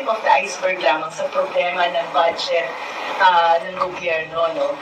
of the iceberg lamang sa problema ng budget ng gobyerno. No?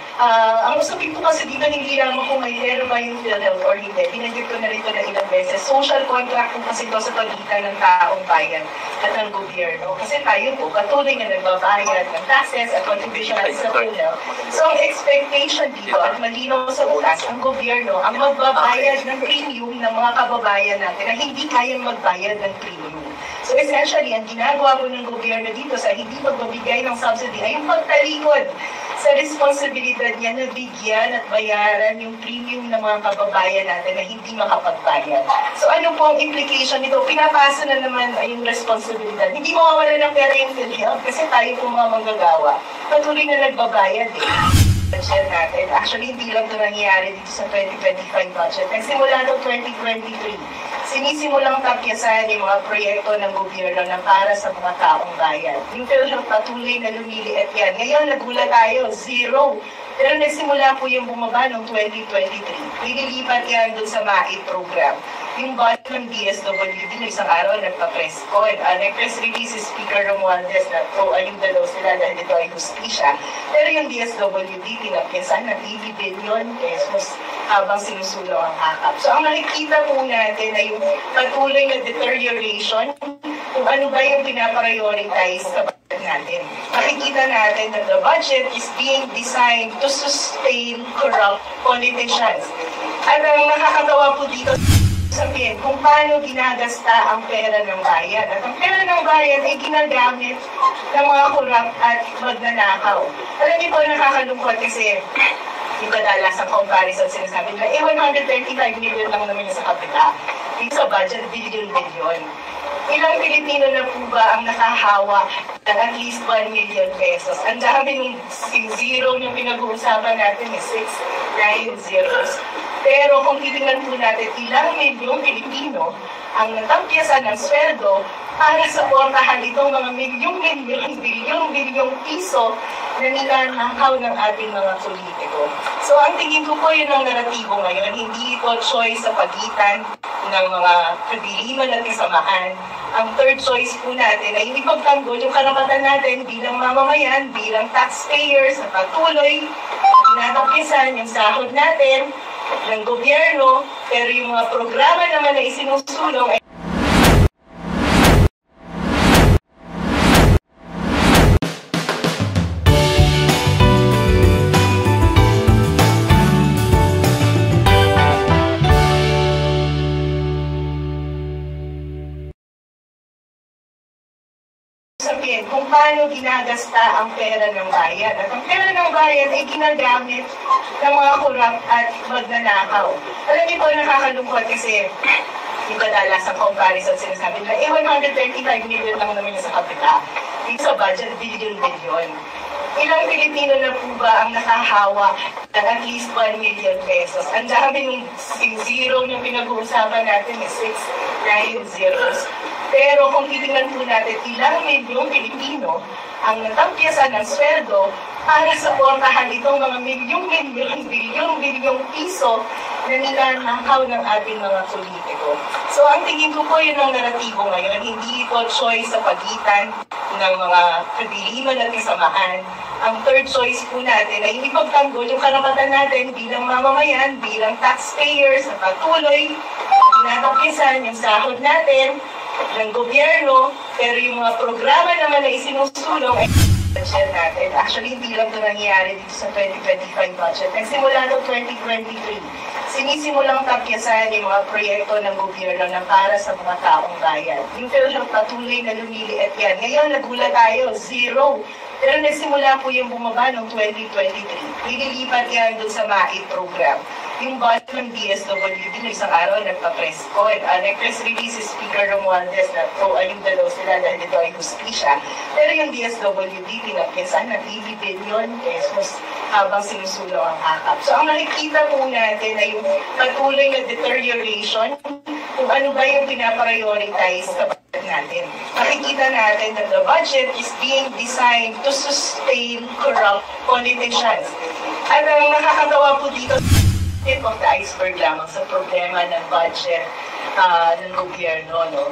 Ang usapin ko kasi dito hindi lamang kung may pera ba yung PhilHealth or hindi. Binanggit ko na rin ito na ilang beses. Social contract po kasi ito sa pagitan ng taong bayan at ng gobyerno. Kasi tayo po, patuloy na nagbabayad ng taxes at contribution sa PhilHealth. So ang expectation dito at malinaw sa utas, ang gobyerno ang magbabayad ng premium ng mga kababayan natin na hindi kayang magbayad ng premium. So essentially, ang ginagawa po ng gobyerno dito sa hindi pagbabigay ng subsidy ay yung pagtalikod sa responsibilidad niya na bigyan at bayaran yung premium ng mga kababayan natin na hindi makapagbayad. So ano po ang implication nito? Pinapasa na naman ay yung responsibilidad. Hindi mawawala ng pera yung PhilHealth kasi tayo po mga manggagawa. Patuloy na nagbabayad budget natin. Actually, hindi lang ito nangyayari dito sa 2025 budget. Nagsimula ito 2023. Sinisimulang tapyasan yung mga proyekto ng gobyerno na para sa mga taong bayan. Yung PhilHealth patuloy na lumiliit yan. Ngayon, nagulat tayo, zero. Pero nagsimula po yung bumaba noong 2023. Nililipat yan dun sa MAIT program. Yung budget ng DSWD na isang araw nagpa-press con. Nag-press release si Speaker Romualdez na ayuda daw sila dahil ito ay justisya. Pero yung DSWD tinapyasan ng 80 billion pesos habang sinusulong ang hakap. So ang nakikita po natin ay yung patuloy na deterioration kung ano ba yung pinaprioritize sa budget natin. Makikita natin that the budget is being designed to sustain corrupt politicians. At ang nakakatawa po dito, sabihin kung paano ginagasta ang pera ng bayan. At ang pera ng bayan ay ginagamit ng mga korap at magnanakaw. Alam niyo po, nakakalungkot kasi yung kadalasang comparison sinasabi nila, 125 million lang naman yung sa kapita. Dito sa budget, billion-billion. Ilang Pilipino na po ba ang nakahawak ng at least 1 million pesos? Ang dami ng zero yung pinag-uusapan natin, 6, 9 zeros. Pero kung titingnan po natin, ilang milyong Pilipino ang natapyasan ng sweldo para sa portahan itong mga milyong-milyong, bilyong-bilyong piso na nilanakaw ng ating mga politiko. So ang tingin ko po yun ang naratibo ngayon, hindi ito choice sa pagitan ng mga kadiliman at kasamaan. Ang third choice po natin ay ipagtanggol yung karapatan natin bilang mamamayan, bilang taxpayers na patuloy tinatapyasan yung sahod natin ng gobyerno, pero yung mga programa naman na isinusulong ay sabihin kung paano ginagasta ang pera ng bayan. At ang pera ng bayan ay ginagamit ng mga korap at magnanakaw. Alam niyo po, nakakalungkot kasi yung kadalasang comparison sinasabi nila, 125 million lang naman yung sa kapita. Dito sa budget, billion-billion. Ilang Pilipino na po ba ang nakahawak ng at least 1 million pesos? Ang dami ng zero yung pinag-uusapan natin, 6, 9 zeros. Pero kung titingnan po natin, ilang milyong Pilipino ang natapyasan ng sweldo para sa portahan itong mga milyong-milyong, bilyong-bilyong piso na nilanakaw ng ating mga politiko. So ang tingin ko po yun ang naratibo ngayon, hindi ito choice sa pagitan ng mga kadiliman at kasamaan. Ang third choice po natin ay ipagtanggol yung karapatan natin bilang mamamayan, bilang taxpayers na patuloy tinatapyasan yung sahod natin ng gobyerno, pero yung mga programa naman na isinusulong ay budget natin. Actually, hindi lang ito nangyayari dito sa 2025 budget. Nagsimula ito 2023. Sinisimulang tapyasan yung mga proyekto ng gobyerno na para sa mga taong bayan. Yung PhilHealth patuloy na lumiliit yan. Ngayon, nagulat tayo, zero. Pero nagsimula po yung bumaba noong 2023. Nililipat yan doon sa MAIT program. Yung budget ng DSWD na isang araw nagpa-press con. Nag-press release si Speaker Romualdez na ayuda daw sila dahil ito ay justisya. Pero yung DSWD tinapyasan ng 80 billion pesos habang sinusulong ang hakap. So ang nakikita po natin ay yung patuloy na deterioration kung ano ba yung pinaprioritize sa budget natin. Makikita natin that the budget is being designed to sustain corrupt politicians. At ang nakakatawa po dito, tip of the iceberg lamang sa problema ng budget ng gobyerno. No?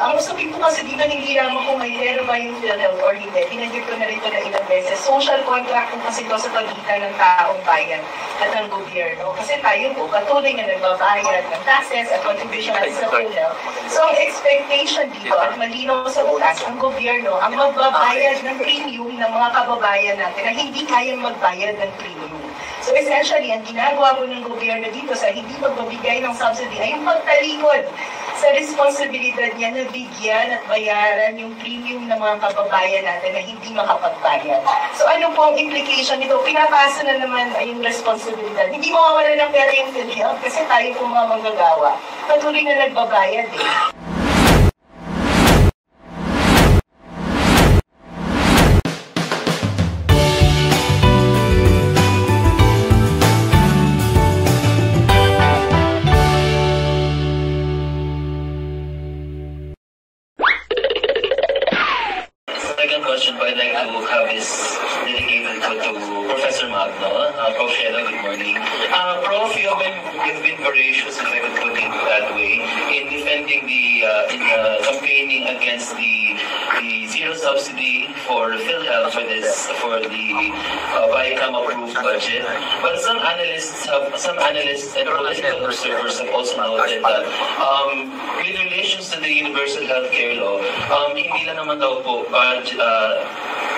Ang usapin ko kasi dito hindi lamang kung may pera ba yung PhilHealth or hindi. Binanggit ko na rin ito na ilang beses. Social contract po kasi ito sa pagitan ng taong bayan at ng gobyerno. Kasi tayo po, patuloy na nagbabayad ng taxes at contribution natin sa PhilHealth. So ang expectation dito at malinaw sa utas, ang gobyerno ang magbabayad ng premium ng mga kababayan natin na hindi kayang magbayad ng premium. So essentially, ang ginagawa po ng gobyerno dito sa hindi pagbabigay ng subsidy ay yung pagtalikod sa responsibilidad niya na bigyan at bayaran yung premium ng mga kababayan natin na hindi makapagbayad. So ano po ang implication nito? Pinapasa na naman ay yung responsibilidad. Hindi mawawala ng pera yung PhilHealth kasi tayo po mga manggagawa. Patuloy na nagbabayad eh. Question, but I'd like to have this dedicated to Professor Magno. Prof. Shelo, good morning. Prof, you've been voracious, if I could put it that way, in defending in campaigning against the zero subsidy for PhilHealth for the BICAM approved budget. But some analysts and political observers have also noted that with relations to the universal healthcare law, hindi lang naman daw po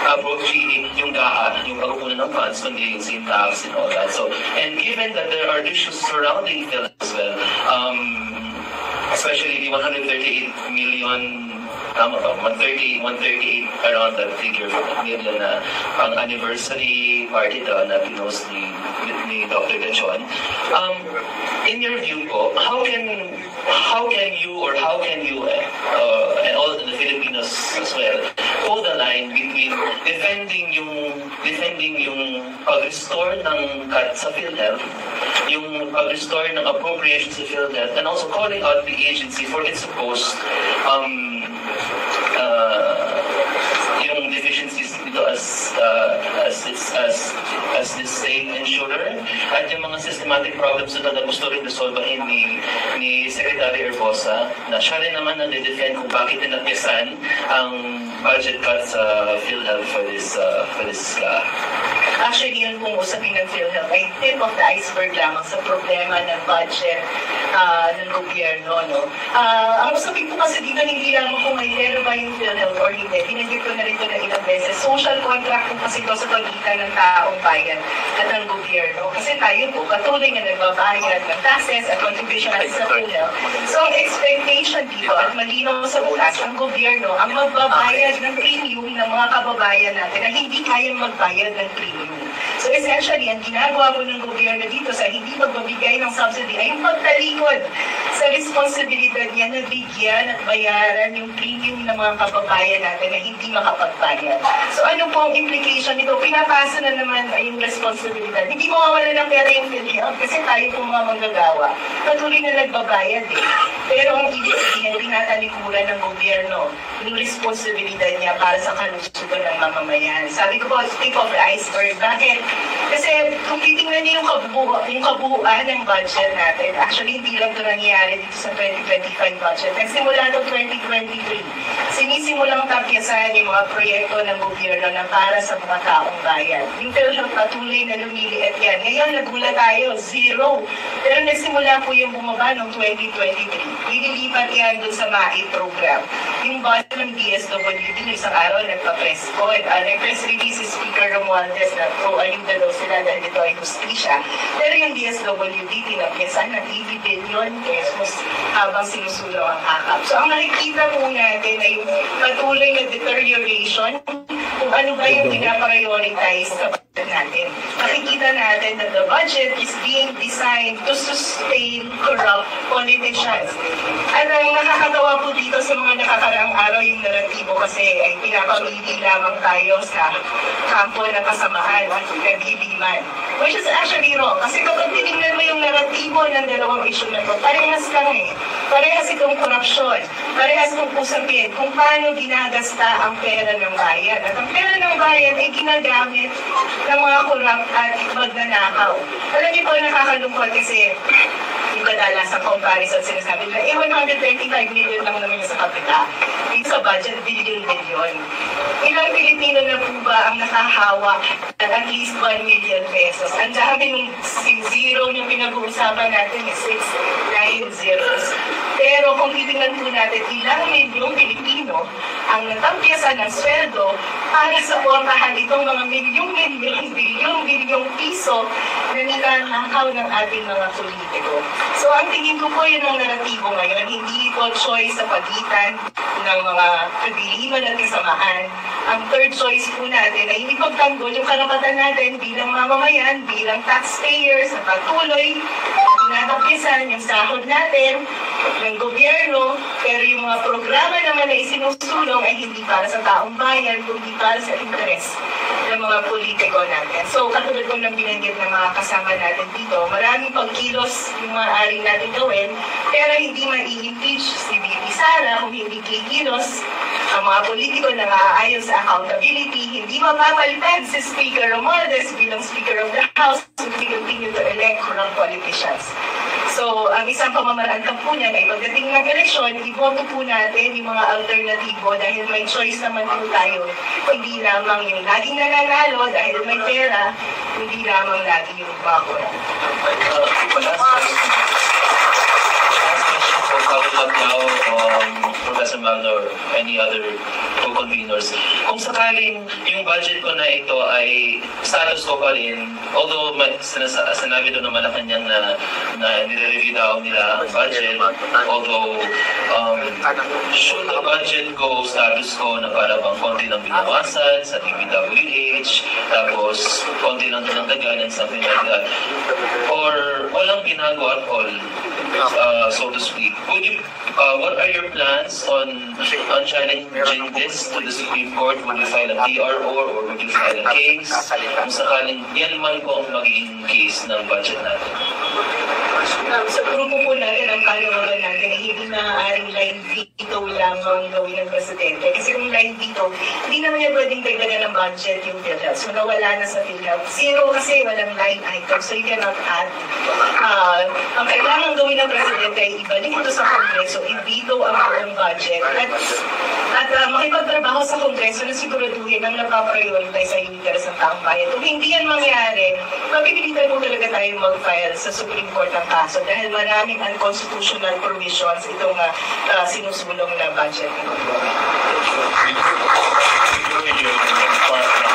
approaching yung GAHA, yung pagkukunan ng funds, kundi yung sin tax and all that. So, and given that there are issues surrounding PhilHealth as well, especially the 138 million, tama ba? 138 around that figure million na ang anniversary party daw na pinost ni Dr. Gachon. In your view po, how can you and all the Filipinos as well hold the line between defending yung pag-restore ng cut sa PhilHealth, yung pag-restore ng appropriation sa PhilHealth, and also calling out the agency for its supposed yung deficiencies dito as the state insurer at yung mga systematic problems na gusto rin resolvahin ni Secretary Herbosa na siya rin naman na-defend kung bakit tinagyasan ang budget cut sa PhilHealth for this Actually, yun kung usapin ng PhilHealth ay tip of the iceberg lamang sa problema ng budget ng gobyerno. No? Ang usapin ko kasi dito hindi lamang kung may pera ba yung PhilHealth or hindi. Binanggit ko na rin ito na ilang beses. Social contract po kasi ito sa pagitan ng taong bayan at ng gobyerno. Kasi tayo po, patuloy na nagbabayad ng taxes at contribution natin sa PhilHealth. So ang expectation dito at malinaw sa utas, ang gobyerno ang magbabayad ng premium ng mga kababayan natin na hindi kayang magbayad ng premium. So essentially, ang ginagawa po ng gobyerno dito sa hindi pagbabigay ng subsidy ay yung pagtalikod sa responsibilidad niya na bigyan at bayaran yung premium ng mga kababayan natin na hindi makapagbayad. So ano po ang implication nito? Pinapasa na naman ay yung responsibilidad. Hindi mawawala ng pera yung PhilHealth kasi tayo po mga manggagawa. Patuloy na nagbabayad eh. Pero ang ibig sabihin, tinatalikuran ng gobyerno yung responsibilidad niya para sa kalusugan ng mamamayan. Sabi ko po, tip of the iceberg. Bakit? Kasi kung titingnan niyo yung kabuuan ng budget natin, actually hindi lang ito nangyayari dito sa 2025 budget. Nagsimula ito 2023. Sinisimulang tapyasan yung mga proyekto ng gobyerno na para sa mga taong bayan. Yung PhilHealth patuloy na lumiliit yan. Ngayon nagula tayo, zero. Pero nagsimula po yung bumaba noong 2023. Ililipat yan dun sa MAI program. Yung budget ng DSWD, isang araw nagpa-press release si Speaker Romualdez na pro-ayuda daw sila dahil ito ay justisya. Pero yung DSWD, tinapyasan ng 80 billion pesos habang sinusulong ang akap. So ang nakikita po natin ay yung patuloy na deterioration kung ano ba yung pinaprioritize sa budget natin. Nakikita natin that the budget is being designed to sustain corrupt politicians. At ang nakakatawa po dito sa mga nakakaraang araw yung naratibo kasi ay pinapamili lamang tayo sa kampo ng kasamaan at kagibiman. Which is actually wrong. Kasi kapag tinignan mo yung naratibo ng dalawang issue na ito, parehas lang eh. Parehas itong korupsyon. Parehas itong usapin kung paano ginagasta ang pera ng bayan. At ang pera ng bayan ay ginagamit ng mga korap at magnanakaw. Alam niyo po, nakakalungkot kasi kadalasang comparison sinasabi na, 125 million lang naman yung sa kapita. Dito sa budget, billion-billion. Ilang Pilipino na po ba ang nakahawak at least 1 million pesos? Ang dami nung zero yung pinag-uusapan natin is 9 zeros. Pero kung titingnan po natin, ilang milyong Pilipino ang natampiasan ng sweldo para sa portahan itong mga bilyong piso na ninanakaw ng ating mga politiko. So ang tingin ko po yun ang naratibo ngayon, hindi ito choice sa pagitan ng mga kabiliman at kasamaan. Ang third choice po natin ay hindi pagtanggol yung karapatan natin bilang mamamayan, bilang taxpayers na patuloy tinatapyasan yung sahod natin ng gobyerno, pero yung mga programa naman na isinusulong ay hindi para sa taong bayan, kundi para sa interes ng mga politiko natin. So, katulad ko ng binanggit ng mga kasama natin dito, maraming pagkilos yung maaari natin gawin, pero hindi ma-i-impeach si VP Sara kung hindi kikilos ang mga politiko na naaayon sa accountability, hindi mapapalitan si Speaker Romualdez bilang Speaker of the House if we continue to elect corrupt politicians. So, ang isang pamamaraan po niya na pagdating ng eleksyon, iboto po natin yung mga alternatibo dahil may choice naman po tayo. Hindi lamang yung laging nananalo dahil may pera, hindi lamang lagi yung bakura. Professor Magno or any other co-conveners, kung sakaling yung budget ko na ito ay status quo pa rin, although sinabi doon naman na kanyang na nire-review daw nila ang budget, although should the budget go status quo na para bang konti lang binawasan sa DPWH, tapos konti lang tinanggagan and something like that, or walang binago at all, so to speak, what are your plans on challenging this to the Supreme Court? Would you file a TRO or would you file a case? Kung sakaling yan man po ang magiging case ng budget natin. Sa grupo po natin, ang panawagan natin ay hindi maaaring line veto lamang gawin ng Presidente. Kasi kung line veto, hindi naman niya pwedeng dagdagan ng budget yung PhilHealth. So nawala na sa PhilHealth. Zero kasi walang line item. So you cannot add. Ang kailangan gawin ng Presidente ay ibalik ito sa Kongreso, i-veto ang buong budget. At makipagtrabaho sa Kongreso na siguraduhin ang napaprioritize sa interes ng taong bayan. Kung hindi yan mangyari, mapipilitan po talaga tayo mag-file sa Supreme Court ng kaso dahil maraming unconstitutional provisions itong sinusulong na budget. Yung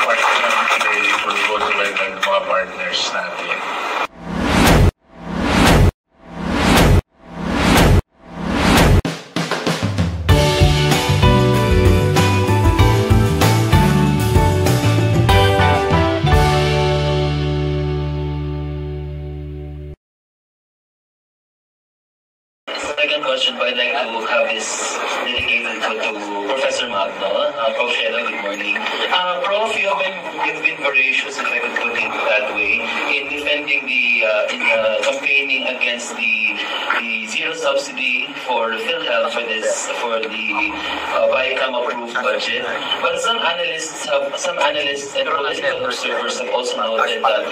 part ng today for both ng mga partners natin. Second question, I'd like to have this dedicated to Professor Magno. Prof. Shelo, good morning. Prof, you've been voracious, if I could put it that way, in defending campaigning against the zero subsidy for PhilHealth for the BICAM approved budget. But some analysts and political observers have also noted that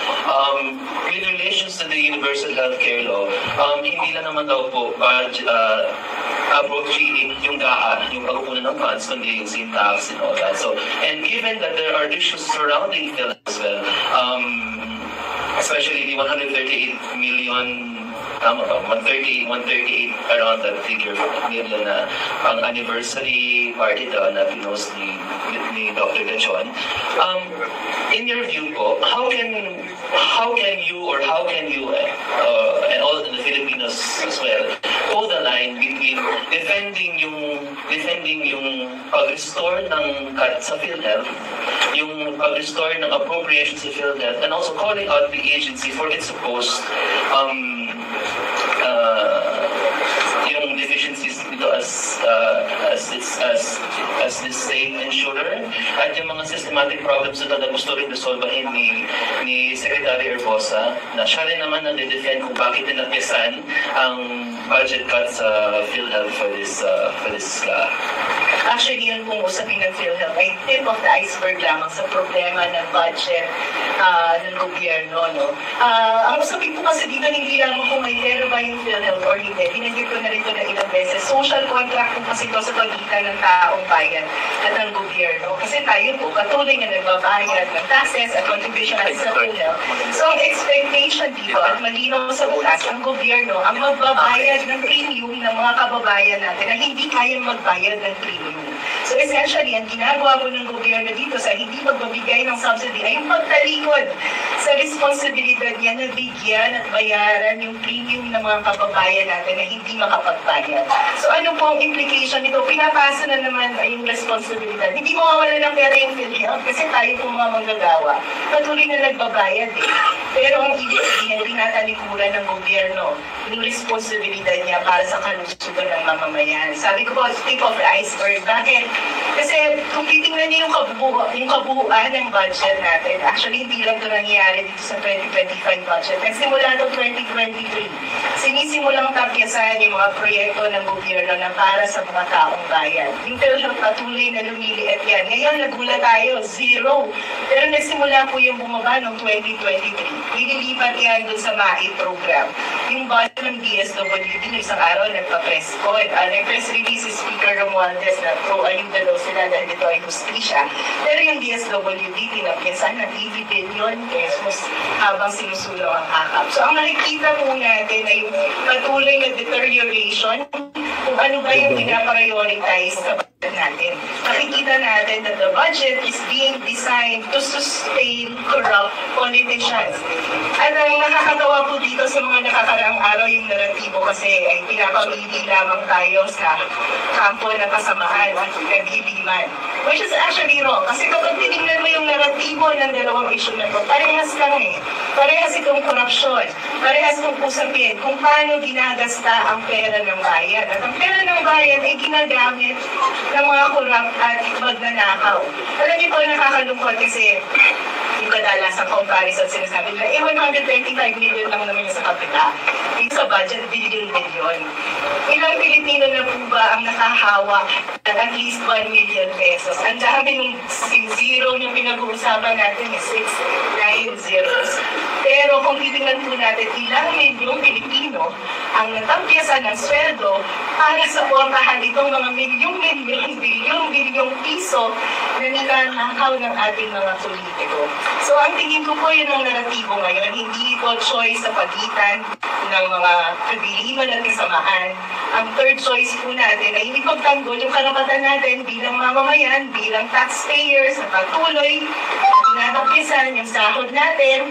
with relations to the universal healthcare law, hindi lang naman daw po approach yung GAA, yung pagkukunan ng funds, kundi yung syntax and all that. So, and given that there are issues surrounding PhilHealth as well, especially the 138 million, tama ba? 138 around that figure million na ang anniversary party doon na pinost ni Dr. Lechon. In your view po, how can you and all the Filipinos as well hold the line between defending yung pag-restore ng cut sa PhilHealth, yung pag-restore ng appropriation sa PhilHealth, and also calling out the agency for its supposed yung deficiencies dito as this state insurer at yung mga systematic problems na gusto rin resolvahin ni Secretary Herbosa na siya rin naman na defend kung bakit tinagpisan ang budget cut sa PhilHealth for this Actually, yung kung usapin ng PhilHealth ay tip of the iceberg lamang sa problema ng budget ng gobyerno. No? Ang usapin po kasi dito, hindi lamang kung may pera ba yung PhilHealth or hindi. Binanggit ko na rin ito na ilang beses. Social contract po kasi ito sa pagitan ng taong bayan at ng gobyerno. Kasi tayo po, patuloy na nagbabayad ng taxes at contribution sa PhilHealth. So, ang expectation dito at malinaw sa utas, ang gobyerno ang magbabayad ng premium ng mga kababayan natin na hindi kayang magbayad ng premium. So essentially, ang ginagawa po ng gobyerno dito sa hindi magbabigay ng subsidy ay yung pagtalikod sa responsibilidad niya na bigyan at bayaran yung premium ng mga kababayan natin na hindi makapagbayad. So ano po ang implication nito? Pinapasa na naman yung responsibilidad. Hindi mawawala ng pera yung PhilHealth kasi tayo po mga manggagawa. Patuloy na nagbabayad eh. Pero ang ibig sabihin, tinatalikuran ng gobyerno yung responsibilidad niya para sa kalusugan ng mamamayan. Sabi ko po, tip of the iceberg. Bakit? Kasi kung titingnan niyo yung kabuuan ng budget natin, actually hindi lang ito nangyayari dito sa 2025 budget. Nagsimula ito 2023. Sinisimulang tapyasan yung mga proyekto ng gobyerno na para sa mga taong bayan. Yung PhilHealth patuloy na lumiliit yan. Ngayon nagulat tayo, zero. Pero nagsimula po yung bumaba noong 2023. Ililipat yan doon sa MAI program. Yung budget ng DSWD na isang araw nagpa-press con. Nag-press release si Speaker Romualdez na pro-ayuda daw sila dahil ito ay justisya. Pero yung DSWD tinapyasan ng 80 billion pesos habang sinusulong ang akap. So ang nakikita po natin ay yung patuloy na deterioration kung ano ba yung pinaprioritize sa budget natin. Nakikita natin that the budget is being designed to sustain corrupt politicians. At ang nakakatawa po dito sa mga nakakaraang araw yung naratibo kasi ay pinapamili lamang tayo sa kampo ng kasamaan at nagliliman. Which is actually wrong. Kasi kapag tinignan mo yung naratibo ng dalawang issue na ito, parehas lang eh. Parehas itong korupsyon. Parehas itong usapin kung paano ginagasta ang pera ng bayan. At ang pera ng bayan ay ginagamit ng mga korrupt at magnanakaw. Alam niyo po, nakakalungkot kasi yung kadalasang comparison sinasabi nila, 125 million lang naman yung sa kapita. Yung sa budget, billion-billion. Ilang Pilipino na po ba ang nakahawak ng at least 1 million pesos? Ang dami ng zero yung pinag-uusapan natin is 6, 9 zeros. Pero kung titingnan po natin, ilang milyong Pilipino ang natampyasan ng sweldo para suportahan itong mga milyong-milyong, bilyong-bilyong piso na ninanakaw ng ating mga politiko. So ang tingin ko po yun ang naratibo ngayon, hindi ito choice sa pagitan ng mga kabiliman at kasamaan. Ang third choice po natin ay hindi pagtanggol yung karapatan natin bilang mamamayan, bilang taxpayers na patuloy tinatapyasan yung sahod natin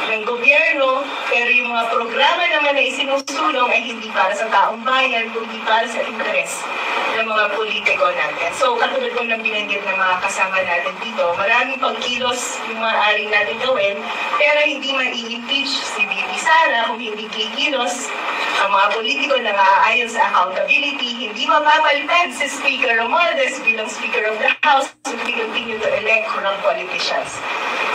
ng gobyerno, pero yung mga programa naman na isinusulong ay hindi para sa taong bayan, kundi para sa interes ng mga politiko natin. So, katulad ko ng binanggit ng mga kasama natin dito, maraming pagkilos yung maaaring natin gawin, pero hindi ma-i-impeach si VP Sara kung hindi kikilos ang mga politiko na naaayon sa accountability, hindi mapapalitan si Speaker Romualdez bilang Speaker of the House if we continue to elect corrupt politicians.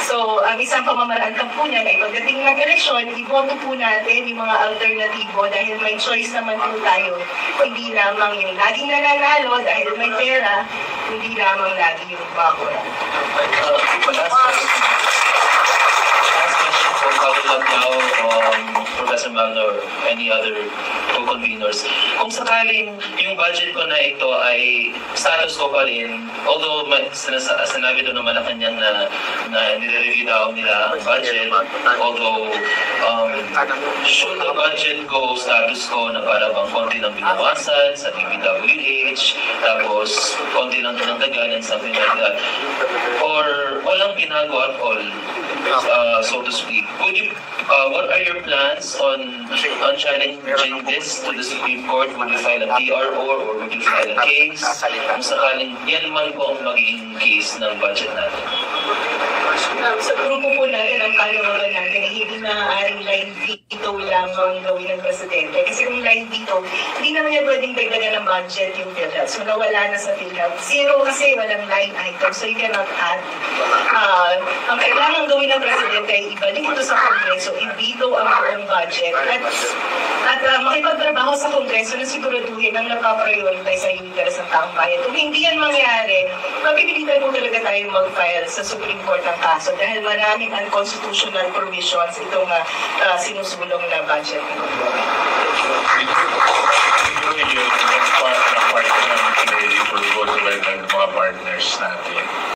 So, ang isang pamamaraan po niyan ay pagdating ng eleksyon, iboto po natin yung mga alternatibo dahil may choice naman po tayo. Hindi lamang yung laging nananalo dahil may pera, hindi lamang lagi yung bakura. Last question for Council up now, Professor Magno or any other co-conveners. Kung sakaling yung budget ko na ito ay status ko pa rin, although sinabi doon naman na kanyang na nire-review daw nila ang budget, although should the budget go status ko na para bang konti lang binawasan sa DPWH, tapos konti lang tinanggagan and something like that, or walang binago at all, so to speak. What are your plans on challenging this to the Supreme Court? Would you file a TRO or would you file a case? Kung sakaling yan man po ang magiging case ng budget natin. Sa grupo po natin, ang panawagan natin ay hindi maaaring line veto lamang gawin ng Presidente. Kasi kung line veto, hindi naman niya pwedeng dagdagan ng budget yung PhilHealth. So nawala na sa PhilHealth. Zero kasi walang line item, so you cannot add. Ang kailangan gawin ng Presidente ay ibalik ito sa Kongreso, i-veto ang buong budget at makipagtrabaho sa Kongreso na siguraduhin ang napaprioritize sa interes ng taong bayan. Kung hindi yan mangyari, mapipilitan po talaga tayo mag-file sa Supreme Court ng kaso dahil maraming unconstitutional provisions itong sinusulong na budget. Siguro yun, part ng today for both of our mga partners natin.